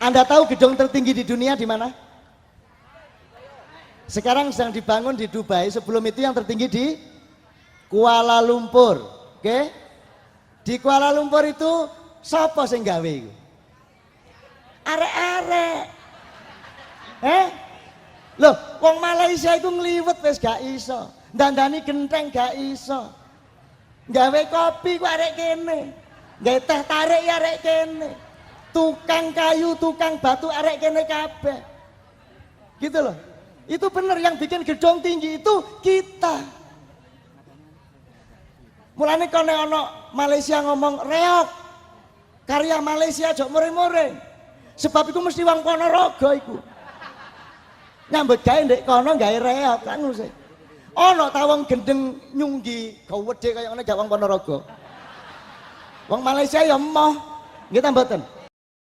Anda tahu gedung tertinggi di dunia di mana? Sekarang sedang dibangun di Dubai. Sebelum itu yang tertinggi di Kuala Lumpur. Oke? Di Kuala Lumpur itu sapa sing gawe iku? Arek-arek. Loh, wong Malaysia itu ngliwet wis gak iso. Dandani genteng gak iso. Gawe kopi ku arek kene. Gawe teh tarik ya arek kene. Tukang kayu, tukang batu arek kene kabeh. Gitu loh. Itu bener, yang bikin gedung tinggi itu kita. Mulane kone ono Malaysia ngomong reok. Karya Malaysia jok muring-muring. Sebab itu mesti wong Ponorogo iku. Nyambut gawe ndek kono gawe reok kan mesti. Ono ta wong gendeng nyunggi gawedhe kaya ngene gak wong Ponorogo. Wong Malaysia ya emoh. Nggih ta mboten?